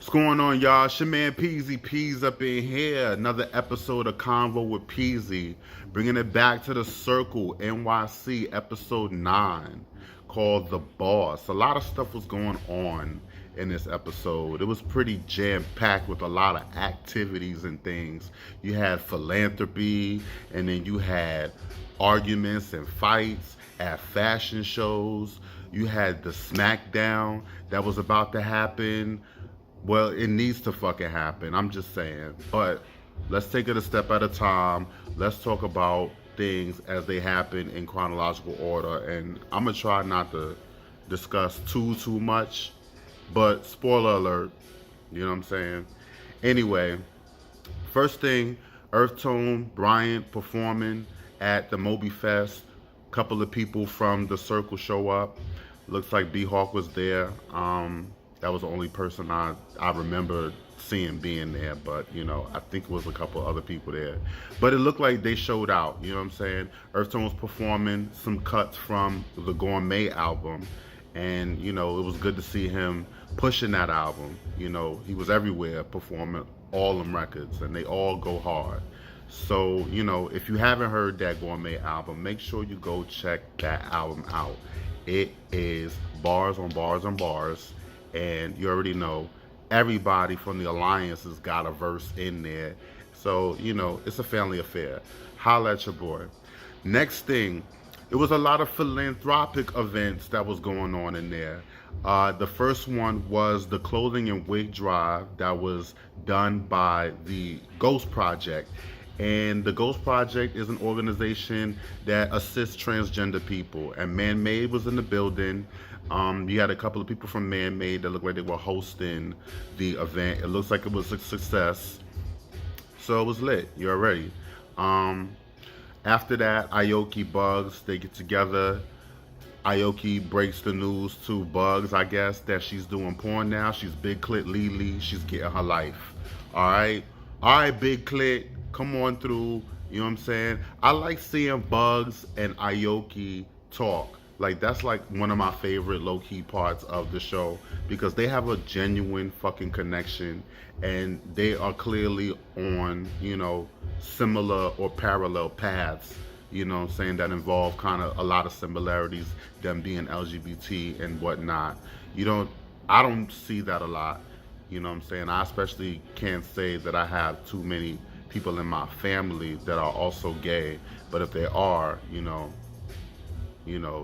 What's going on, y'all? It's your man Peasy Peas up in here. Another episode of Convo with Peasy. Bringing it back to the Circle, NYC, episode 9, called The Boss. A lot of stuff was going on in this episode. It was pretty jam-packed with a lot of activities and things. You had philanthropy, and then you had arguments and fights at fashion shows. You had the SmackDown that was about to happen. Well, it needs to fucking happen. I'm just saying. But let's take it a step at a time. Let's talk about things as they happen in chronological order. And I'm going to try not to discuss too much. But spoiler alert. You know what I'm saying? Anyway, first thing, Earth Tone Bryant performing at the Moby Fest. Couple of people from the Circle show up. Looks like B-Hawk was there. That was the only person I remember seeing being there, but I think it was a couple other people there. But it looked like they showed out, you know what I'm saying? Earth Tone was performing some cuts from the Gourmet album, and it was good to see him pushing that album. He was everywhere performing all them records, and they all go hard. So, if you haven't heard that Gourmet album, make sure you go check that album out. It is bars on bars on bars. And you already know everybody from the Alliance has got a verse in there. So, it's a family affair. Holla at your boy. Next thing, it was a lot of philanthropic events that was going on in there. The first one was the clothing and wig drive that was done by the Ghost Project. And the Ghost Project is an organization that assists transgender people. And Man Made was in the building. You had a couple of people from Man Made that looked like they were hosting the event. It looks like it was a success. So it was lit. You already. After that, I.K.P Bugs, they get together. I.K.P breaks the news to Bugs, I guess, that she's doing porn now. She's Big Clit Lily. She's getting her life. Alright, Big Clit, come on through. You know what I'm saying? I like seeing Bugs and I.K.P talk. Like, that's like one of my favorite low-key parts of the show, because they have a genuine fucking connection, and they are clearly on, similar or parallel paths, you know what I'm saying, that involve kind of a lot of similarities, them being LGBT and whatnot. I don't see that a lot, you know what I'm saying? I especially can't say that I have too many people in my family that are also gay, but if they are,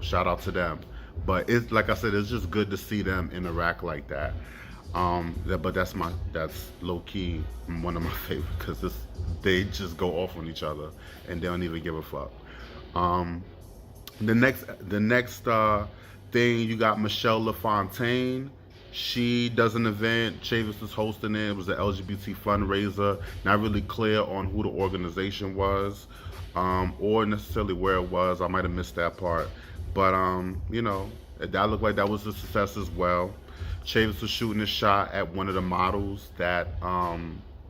shout out to them. But it's like I said, it's just good to see them interact like that. But that's low key one of my favorite, because they just go off on each other and they don't even give a fuck. The next thing, you got Michelle LaFontaine. She does an event. Chavis is hosting it. It was an LGBT fundraiser. Not really clear on who the organization was, or necessarily where it was. I might have missed that part. But, that looked like that was a success as well. Chavis was shooting a shot at one of the models that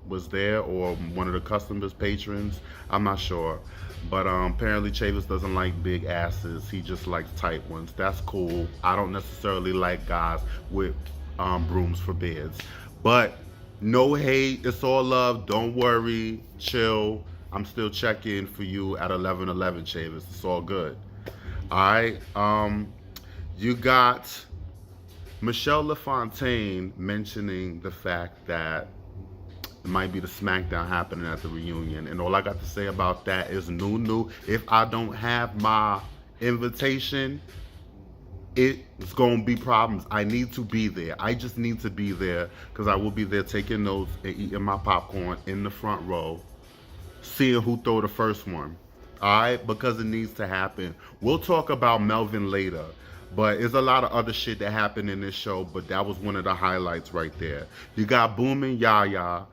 was there, or one of the customers, patrons. I'm not sure. But apparently Chavis doesn't like big asses. He just likes tight ones. That's cool. I don't necessarily like guys with brooms for beds. But no hate. It's all love. Don't worry. Chill. I'm still checking for you at 11:11, Chavis. It's all good. Alright. You got Michelle LaFontaine mentioning the fact that it might be the SmackDown happening at the reunion. And all I got to say about that is new. If I don't have my invitation, it's going to be problems. I need to be there. I just need to be there, because I will be there taking notes and eating my popcorn in the front row, seeing who throw the first one. Alright? Because it needs to happen. We'll talk about Melvin later. But there's a lot of other shit that happened in this show, but that was one of the highlights right there. You got Boom and Yaya,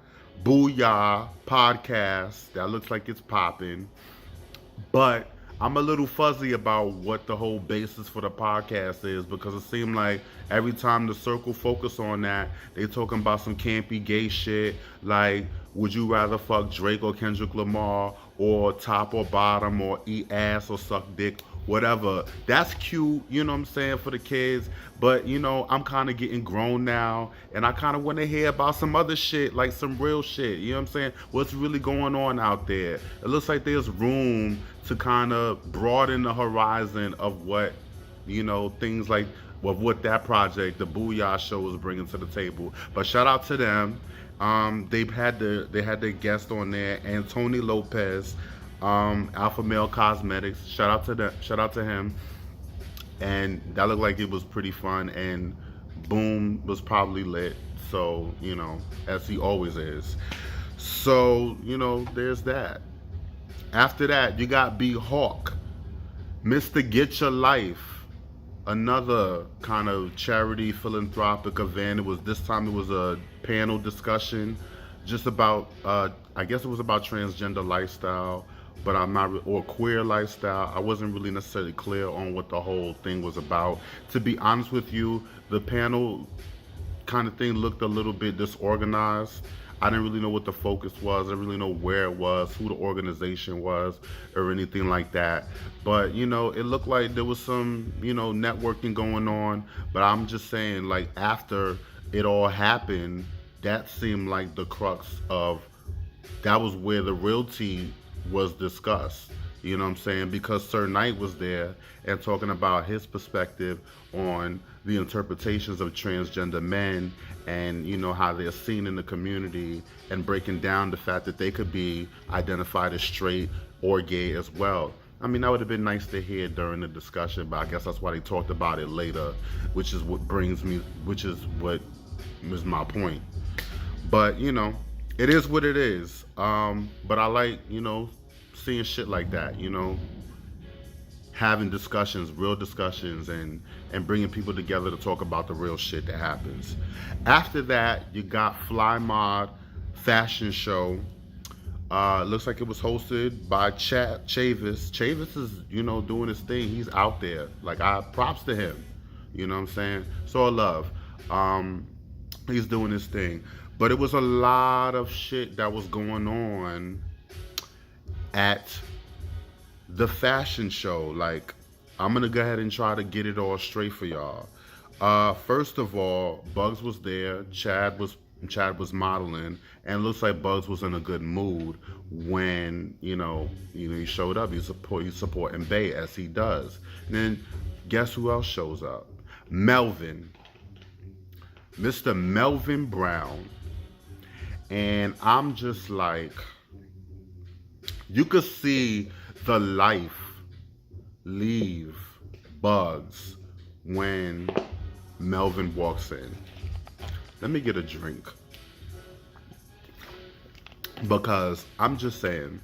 Booyah podcast. That looks like it's popping. But I'm a little fuzzy about what the whole basis for the podcast is, because it seemed like every time the Circle focus on that, they talking about some campy gay shit, like, would you rather fuck Drake or Kendrick Lamar, or top or bottom, or eat ass or suck dick, whatever. That's cute, you know what I'm saying, for the kids. But I'm kind of getting grown now, and I kind of want to hear about some other shit, like some real shit. You know what I'm saying? What's really going on out there? It looks like there's room to kind of broaden the horizon of what things like what that project, the Booyah Show, is bringing to the table. But shout out to them. They had their guest on there, Anthony Lopez, Alpha Male Cosmetics. Shout out to them. Shout out to him. And that looked like it was pretty fun. And Boom was probably lit. So as he always is. So there's that. After that, you got B Hawk, Mr. Get Your Life, another kind of charity philanthropic event. This time it was a panel discussion just about I guess it was about transgender lifestyle, but I'm not or queer lifestyle. I wasn't really necessarily clear on what the whole thing was about. To be honest with you, the panel kind of thing looked a little bit disorganized. I didn't really know what the focus was. I didn't really know where it was, who the organization was, or anything like that. But, it looked like there was some, networking going on. But I'm just saying, like, after it all happened, that seemed like the crux of, that was where the real tea was discussed. You know what I'm saying? Because Sir Knight was there and talking about his perspective on the interpretations of transgender men and how they're seen in the community, and breaking down the fact that they could be identified as straight or gay as well. I mean, that would have been nice to hear during the discussion, but I guess that's why they talked about it later, which is what was my point. But it is what it is. But I like seeing shit like that, having discussions, real discussions, and bringing people together to talk about the real shit that happens. After that, you got Fly Mod Fashion Show. Looks like it was hosted by Chavis. Chavis is, doing his thing. He's out there. Like, props to him. You know what I'm saying? So I love. He's doing his thing. But it was a lot of shit that was going on at the fashion show. Like, I'm gonna go ahead and try to get it all straight for y'all. First of all, Bugs was there. Chad was modeling, and it looks like Bugs was in a good mood when he showed up. He's supporting Bay as he does. And then guess who else shows up? Melvin, Mr. Melvin Brown. And I'm just like, you could see the life leave Bugs when Melvin walks in. Let me get a drink. Because I'm just saying,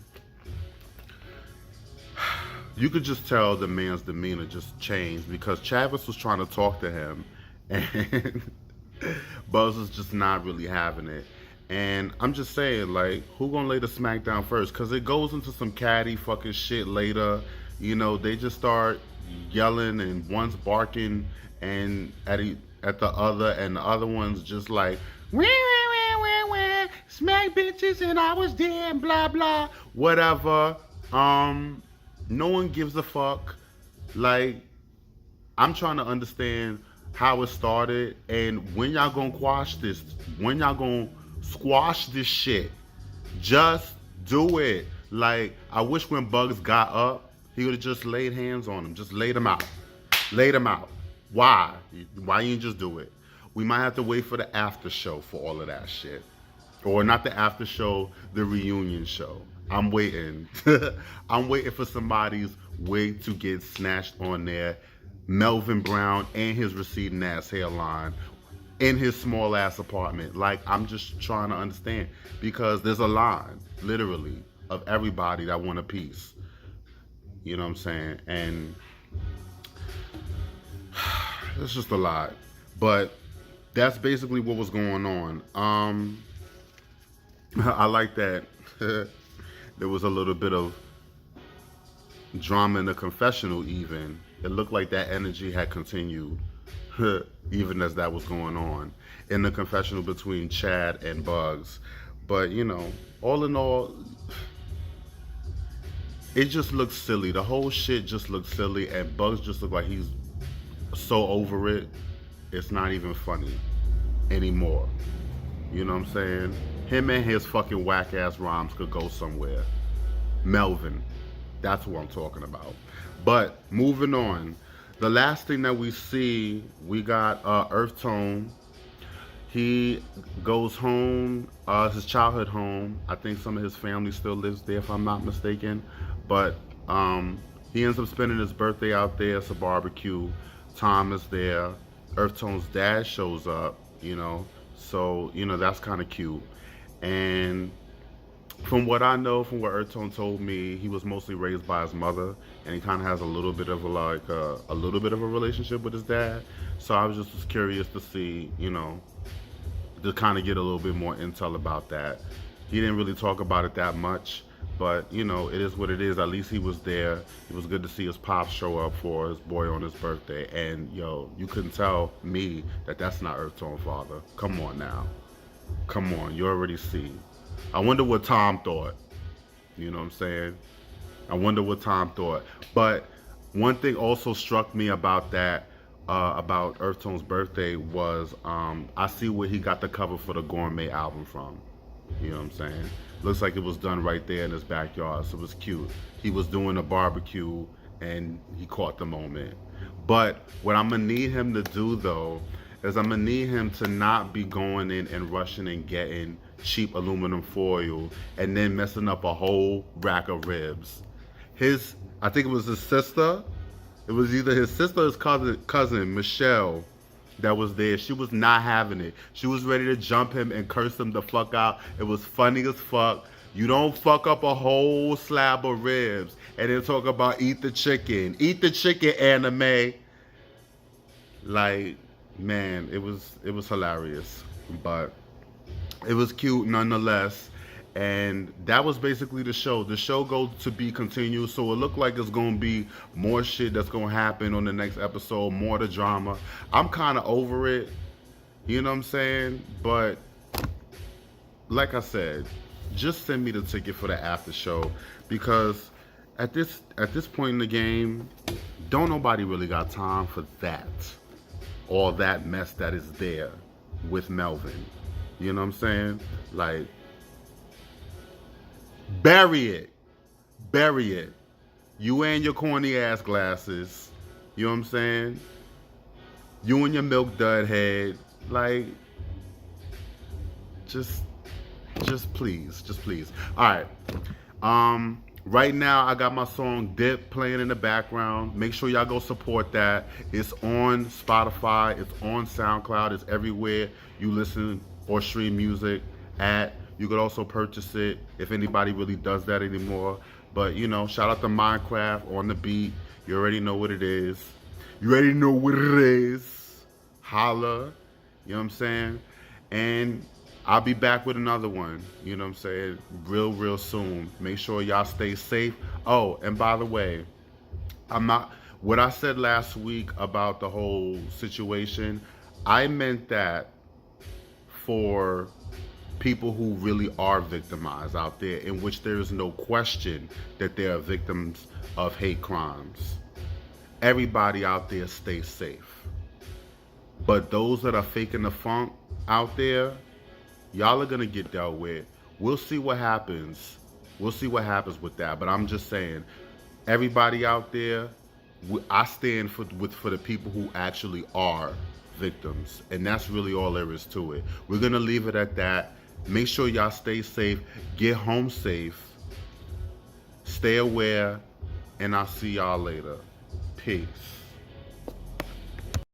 you could just tell the man's demeanor just changed, because Chavis was trying to talk to him and Bugs was just not really having it. And I'm just saying, like, who gonna lay the smack down first? Because it goes into some catty fucking shit later. They just start yelling, and one's barking and at the other, and the other one's just like, wah, wah, wah, wah, wah, smack bitches, and I was there, and blah, blah, whatever. No one gives a fuck. Like, I'm trying to understand how it started, and when y'all gonna quash this, when y'all gonna squash this shit. Just do it. Like, I wish when Bugs got up, he would have just laid hands on him. Just laid him out. Laid him out. Why? Why you just do it? We might have to wait for the after show for all of that shit. Or not the after show, the reunion show. I'm waiting. I'm waiting for somebody's wig to get snatched on there. Melvin Brown and his receding ass hairline in his small ass apartment. Like, I'm just trying to understand, because there's a line, literally, of everybody that want a piece. You know what I'm saying? And it's just a lot. But that's basically what was going on. I like that there was a little bit of drama in the confessional even. It looked like that energy had continued even as that was going on in the confessional between Chad and Bugs. But all in all, it just looks silly. The whole shit just looks silly, and Bugs just look like he's so over it. It's not even funny anymore. You know what I'm saying? Him and his fucking whack ass rhymes could go somewhere. Melvin, that's what I'm talking about. But moving on, the last thing that we see, we got Earth Tone. He goes home, his childhood home. I think some of his family still lives there, if I'm not mistaken. But he ends up spending his birthday out there. It's a barbecue. Tom is there. Earth Tone's dad shows up, you know. So, you know, that's kind of cute. And from what I know, from what Earth Tone told me, he was mostly raised by his mother, and he kind of has a little bit of a little bit of a relationship with his dad. So I was just curious to see, you know, to kind of get a little bit more intel about that. He didn't really talk about it that much, but you know, it is what it is. At least he was there. It was good to see his pop show up for his boy on his birthday. And yo, you couldn't tell me that that's not Earth Tone father. Come on now. Come on, you already see. I wonder what Tom thought. You know what I'm saying? I wonder what Tom thought. But one thing also struck me about that, about Earth Tone's birthday was I see where he got the cover for the Gourmet album from. You know what I'm saying? Looks like it was done right there in his backyard, so it was cute. He was doing a barbecue and he caught the moment. But what I'm gonna need him to do though is I'm gonna need him to not be going in and rushing and getting cheap aluminum foil and then messing up a whole rack of ribs. I think it was his sister. It was either his sister or his cousin Michelle, that was there. She was not having it. She was ready to jump him and curse him the fuck out. It was funny as fuck. You don't fuck up a whole slab of ribs and then talk about eat the chicken. Eat the chicken, anime. Like, man, it was hilarious. But it was cute nonetheless. And that was basically the show. The show goes to be continued, so it looked like it's gonna be more shit that's gonna happen on the next episode, more the drama. I'm kind of over it, you know what I'm saying? But like I said, just send me the ticket for the after show, because at this point in the game, don't nobody really got time for that, all that mess that is there with Melvin. You know what I'm saying? Like, bury it. Bury it. You and your corny ass glasses. You know what I'm saying? You and your milk dud head. Like, just please. Just please. Alright. Right now I got my song Dip playing in the background. Make sure y'all go support that. It's on Spotify. It's on SoundCloud. It's everywhere you listen or stream music at. You could also purchase it if anybody really does that anymore. But, you know, shout out to Minecraft on the beat. You already know what it is. You already know what it is. Holla. You know what I'm saying? And I'll be back with another one. You know what I'm saying? Real soon. Make sure y'all stay safe. Oh, and by the way, what I said last week about the whole situation, I meant that for people who really are victimized out there, in which there is no question that they are victims of hate crimes. Everybody out there stay safe. But those that are faking the funk out there, y'all are gonna get dealt with. We'll see what happens. We'll see what happens with that. But I'm just saying, everybody out there, I stand for the people who actually are victims. And that's really all there is to it. We're gonna leave it at that. Make sure y'all stay safe, get home safe, stay aware, and I'll see y'all later. Peace.